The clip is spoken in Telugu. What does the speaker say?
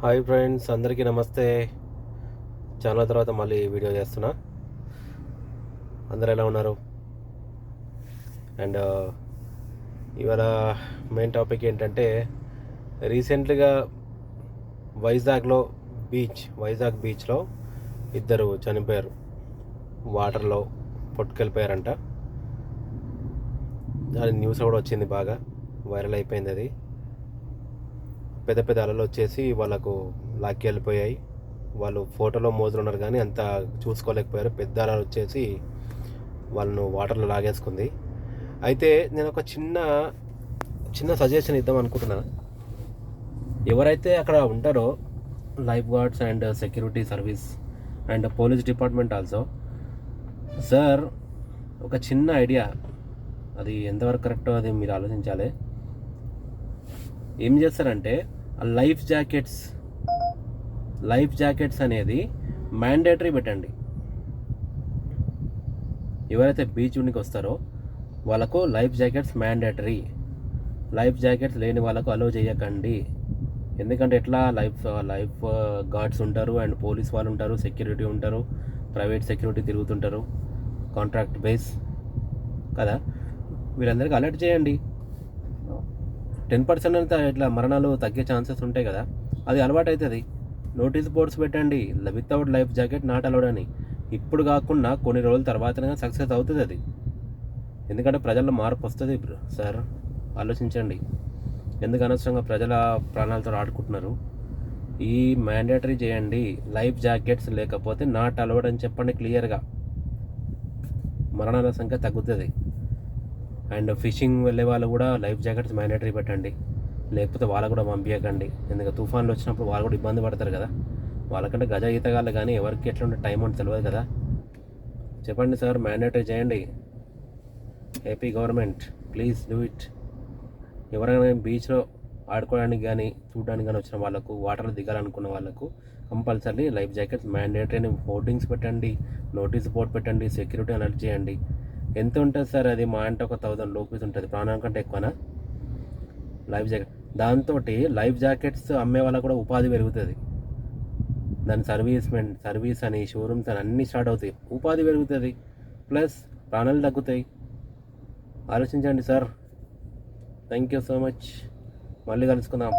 హాయ్ ఫ్రెండ్స్, అందరికీ నమస్తే. చాలా తర్వాత మళ్ళీ వీడియో చేస్తున్నా. అందరు ఎలా ఉన్నారు? అండ్ ఇవాళ మెయిన్ టాపిక్ ఏంటంటే, రీసెంట్గా వైజాగ్ బీచ్లో ఇద్దరు చనిపోయారు. వాటర్లో కొట్టుకెళ్ళిపోయారంట. అది న్యూస్ కూడా వచ్చింది, బాగా వైరల్ అయిపోయింది. అది పెద్ద పెద్ద అలలు వచ్చేసి వాళ్ళకు లాక్కి వెళ్ళిపోయాయి. వాళ్ళు ఫోటోలో మోజులున్నారు కానీ అంత చూసుకోలేకపోయారు. పెద్ద అలలు వచ్చేసి వాళ్ళను వాటర్లో లాగేసుకుంది. అయితే నేను ఒక చిన్న సజెషన్ ఇద్దాం అనుకుంటున్నా. ఎవరైతే అక్కడ ఉంటారో life guards and security service and police department also, sir, ఒక చిన్న ఐడియా, అది ఎంతవరకు కరెక్టో అది మీరు ఆలోచించాలి. ఏం చేస్తారంటే, ఆ లైఫ్ జాకెట్స్ అనేది మ్యాండేటరీ పెట్టండి. ఎవరైతే బీచ్ ఉండికి వస్తారో వాళ్ళకు life jackets mandatory. Life jackets లేని వాళ్ళకు అలో చేయకండి. ఎందుకంటే ఎట్లా లైఫ్ గార్డ్స్ ఉంటారు అండ్ పోలీస్ వాళ్ళు ఉంటారు, సెక్యూరిటీ ఉంటారు, ప్రైవేట్ సెక్యూరిటీ తిరుగుతుంటారు, కాంట్రాక్ట్ బేస్ కదా. వీళ్ళందరికీ అలర్ట్ చేయండి. 10% అంతా ఇట్లా మరణాలు తగ్గే ఛాన్సెస్ ఉంటాయి కదా. అది అలవాటు అవుతుంది. నోటీస్ బోర్డ్స్ పెట్టండి, without life jacket not allowed అని. ఇప్పుడు కాకుండా కొన్ని రోజుల తర్వాతనే సక్సెస్ అవుతుంది అది. ఎందుకంటే ప్రజల్లో మార్పు వస్తుంది సార్. ఆలోచించండి. ఎందుకు అనవసరంగా ప్రజల ప్రాణాలతో ఆడుకుంటున్నారు. ఈ మ్యాండేటరీ చేయండి. లైఫ్ జాకెట్స్ లేకపోతే నాట్ అలౌడ్ అని చెప్పండి క్లియర్గా. మరణాల సంఖ్య తగ్గుతుంది. అండ్ ఫిషింగ్ వెళ్ళే వాళ్ళు కూడా లైఫ్ జాకెట్స్ మ్యాండేటరీ పెట్టండి. లేకపోతే వాళ్ళకు కూడా పంపించకండి. ఎందుకంటే తుఫాన్లు వచ్చినప్పుడు వాళ్ళు కూడా ఇబ్బంది పడతారు కదా. వాళ్ళకంటే గజ ఈతగాళ్ళు కానీ ఎవరికి ఎట్లా టైం అంటే తెలియదు కదా. చెప్పండి సార్, మ్యాండేటరీ చేయండి. AP government, please do it. ఎవరైనా బీచ్లో ఆడుకోవడానికి కానీ చూడడానికి కానీ వచ్చిన వాళ్ళకు, వాటర్లో దిగాలనుకున్న వాళ్ళకు కంపల్సరీ లైఫ్ జాకెట్స్ మ్యాండేటరీ అని హోర్డింగ్స్ పెట్టండి, నోటీస్ బోర్డ్ పెట్టండి, సెక్యూరిటీ అలర్ట్ చేయండి. ఎంత ఉంటుంది సార్ అది? మా అంటే ఒక 1000 రూపీస్ ఉంటుంది. ప్రాణం కంటే ఎక్కువనా లైఫ్ జాకెట్? దాంతో లైఫ్ జాకెట్స్ అమ్మే వాళ్ళకు కూడా ఉపాధి పెరుగుతుంది. దాని సర్వీస్ అని, షోరూమ్స్ అని అన్నీ స్టార్ట్ అవుతాయి. ఉపాధి పెరుగుతుంది, ప్లస్ ప్రాణాలు తగ్గుతాయి. ఆలోచించండి sir. Thank you so much. మళ్ళీ కలుసుకుందాం.